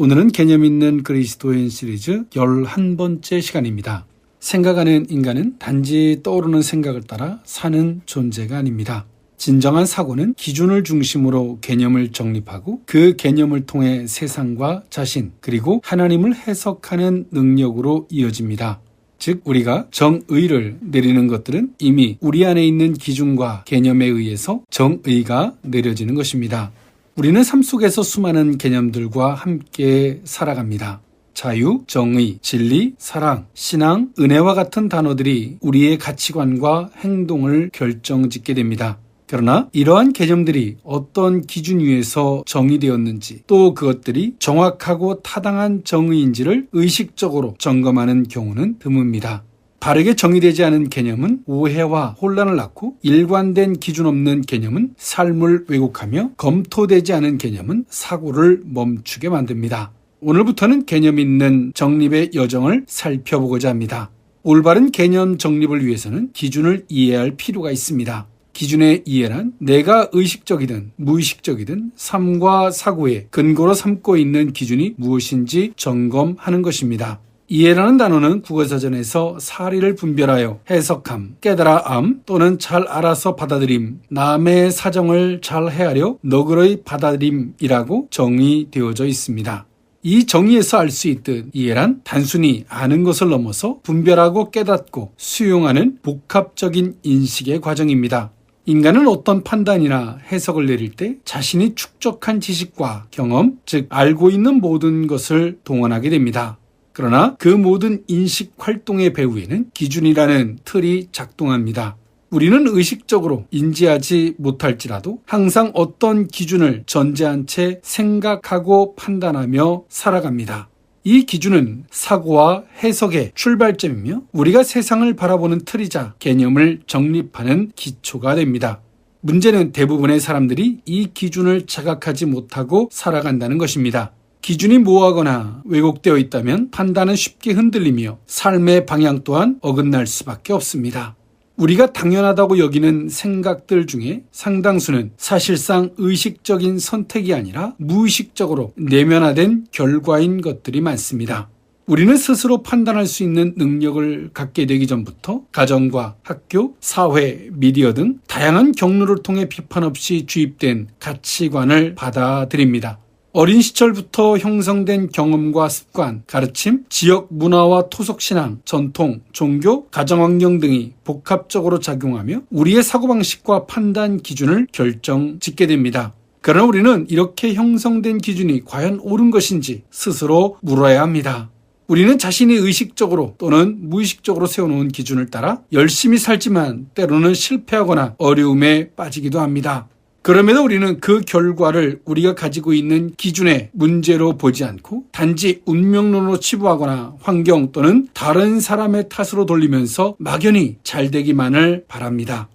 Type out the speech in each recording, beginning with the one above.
오늘은 개념 있는 그리스도인 시리즈 11번째 시간입니다. 생각하는 인간은 단지 떠오르는 생각을 따라 사는 존재가 아닙니다. 진정한 사고는 기준을 중심으로 개념을 정립하고 그 개념을 통해 세상과 자신 그리고 하나님을 해석하는 능력으로 이어집니다. 즉 우리가 정의를 내리는 것들은 이미 우리 안에 있는 기준과 개념에 의해서 정의가 내려지는 것입니다. 우리는 삶 속에서 수많은 개념들과 함께 살아갑니다. 자유, 정의, 진리, 사랑, 신앙, 은혜와 같은 단어들이 우리의 가치관과 행동을 결정짓게 됩니다. 그러나 이러한 개념들이 어떤 기준 위에서 정의되었는지 또 그것들이 정확하고 타당한 정의인지를 의식적으로 점검하는 경우는 드뭅니다. 바르게 정의되지 않은 개념은 오해와 혼란을 낳고 일관된 기준 없는 개념은 삶을 왜곡하며 검토되지 않은 개념은 사고를 멈추게 만듭니다. 오늘부터는 개념 있는 정립의 여정을 살펴보고자 합니다. 올바른 개념 정립을 위해서는 기준을 이해할 필요가 있습니다. 기준의 이해란 내가 의식적이든 무의식적이든 삶과 사고의 근거로 삼고 있는 기준이 무엇인지 점검하는 것입니다. 이해라는 단어는 국어사전에서 사리를 분별하여 해석함, 깨달아함 또는 잘 알아서 받아들임, 남의 사정을 잘 헤아려 너그러이 받아들임이라고 정의되어져 있습니다. 이 정의에서 알 수 있듯 이해란 단순히 아는 것을 넘어서 분별하고 깨닫고 수용하는 복합적인 인식의 과정입니다. 인간은 어떤 판단이나 해석을 내릴 때 자신이 축적한 지식과 경험, 즉 알고 있는 모든 것을 동원하게 됩니다. 그러나 그 모든 인식 활동의 배후에는 기준이라는 틀이 작동합니다. 우리는 의식적으로 인지하지 못할지라도 항상 어떤 기준을 전제한 채 생각하고 판단하며 살아갑니다. 이 기준은 사고와 해석의 출발점이며 우리가 세상을 바라보는 틀이자 개념을 정립하는 기초가 됩니다. 문제는 대부분의 사람들이 이 기준을 자각하지 못하고 살아간다는 것입니다. 기준이 모호하거나 왜곡되어 있다면 판단은 쉽게 흔들리며 삶의 방향 또한 어긋날 수밖에 없습니다. 우리가 당연하다고 여기는 생각들 중에 상당수는 사실상 의식적인 선택이 아니라 무의식적으로 내면화된 결과인 것들이 많습니다. 우리는 스스로 판단할 수 있는 능력을 갖게 되기 전부터 가정과 학교, 사회, 미디어 등 다양한 경로를 통해 비판 없이 주입된 가치관을 받아들입니다. 어린 시절부터 형성된 경험과 습관, 가르침, 지역 문화와 토속신앙, 전통, 종교, 가정환경 등이 복합적으로 작용하며 우리의 사고방식과 판단 기준을 결정짓게 됩니다. 그러나 우리는 이렇게 형성된 기준이 과연 옳은 것인지 스스로 물어야 합니다. 우리는 자신이 의식적으로 또는 무의식적으로 세워놓은 기준을 따라 열심히 살지만 때로는 실패하거나 어려움에 빠지기도 합니다. 그럼에도 우리는 그 결과를 우리가 가지고 있는 기준의 문제로 보지 않고 단지 운명론으로 치부하거나 환경 또는 다른 사람의 탓으로 돌리면서 막연히 잘 되기만을 바랍니다.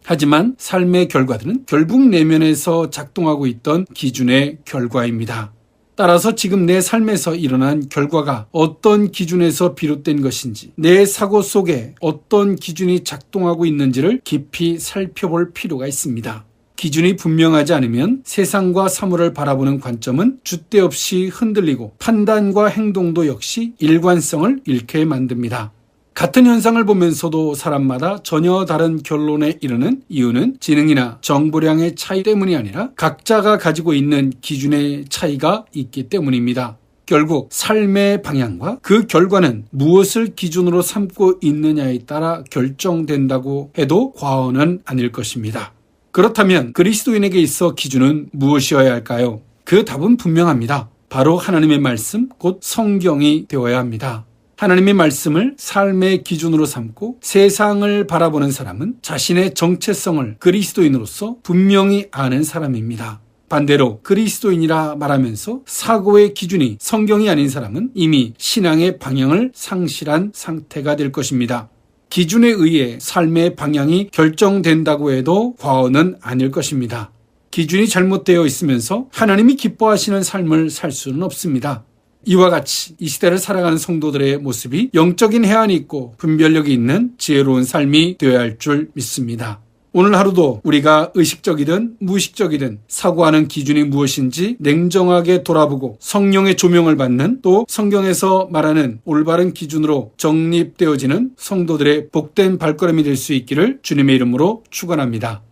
하지만 삶의 결과들은 결국 내면에서 작동하고 있던 기준의 결과입니다. 따라서 지금 내 삶에서 일어난 결과가 어떤 기준에서 비롯된 것인지, 내 사고 속에 어떤 기준이 작동하고 있는지를 깊이 살펴볼 필요가 있습니다. 기준이 분명하지 않으면 세상과 사물을 바라보는 관점은 줏대 없이 흔들리고 판단과 행동도 역시 일관성을 잃게 만듭니다. 같은 현상을 보면서도 사람마다 전혀 다른 결론에 이르는 이유는 지능이나 정보량의 차이 때문이 아니라 각자가 가지고 있는 기준의 차이가 있기 때문입니다. 결국 삶의 방향과 그 결과는 무엇을 기준으로 삼고 있느냐에 따라 결정된다고 해도 과언은 아닐 것입니다. 그렇다면 그리스도인에게 있어 기준은 무엇이어야 할까요? 그 답은 분명합니다. 바로 하나님의 말씀, 곧 성경이 되어야 합니다. 하나님의 말씀을 삶의 기준으로 삼고 세상을 바라보는 사람은 자신의 정체성을 그리스도인으로서 분명히 아는 사람입니다. 반대로 그리스도인이라 말하면서 사고의 기준이 성경이 아닌 사람은 이미 신앙의 방향을 상실한 상태가 될 것입니다. 기준에 의해 삶의 방향이 결정된다고 해도 과언은 아닐 것입니다. 기준이 잘못되어 있으면서 하나님이 기뻐하시는 삶을 살 수는 없습니다. 이와 같이 이 시대를 살아가는 성도들의 모습이 영적인 해안이 있고 분별력이 있는 지혜로운 삶이 되어야 할 줄 믿습니다. 오늘 하루도 우리가 의식적이든 무의식적이든 사고하는 기준이 무엇인지 냉정하게 돌아보고 성령의 조명을 받는, 또 성경에서 말하는 올바른 기준으로 정립되어지는 성도들의 복된 발걸음이 될 수 있기를 주님의 이름으로 축원합니다.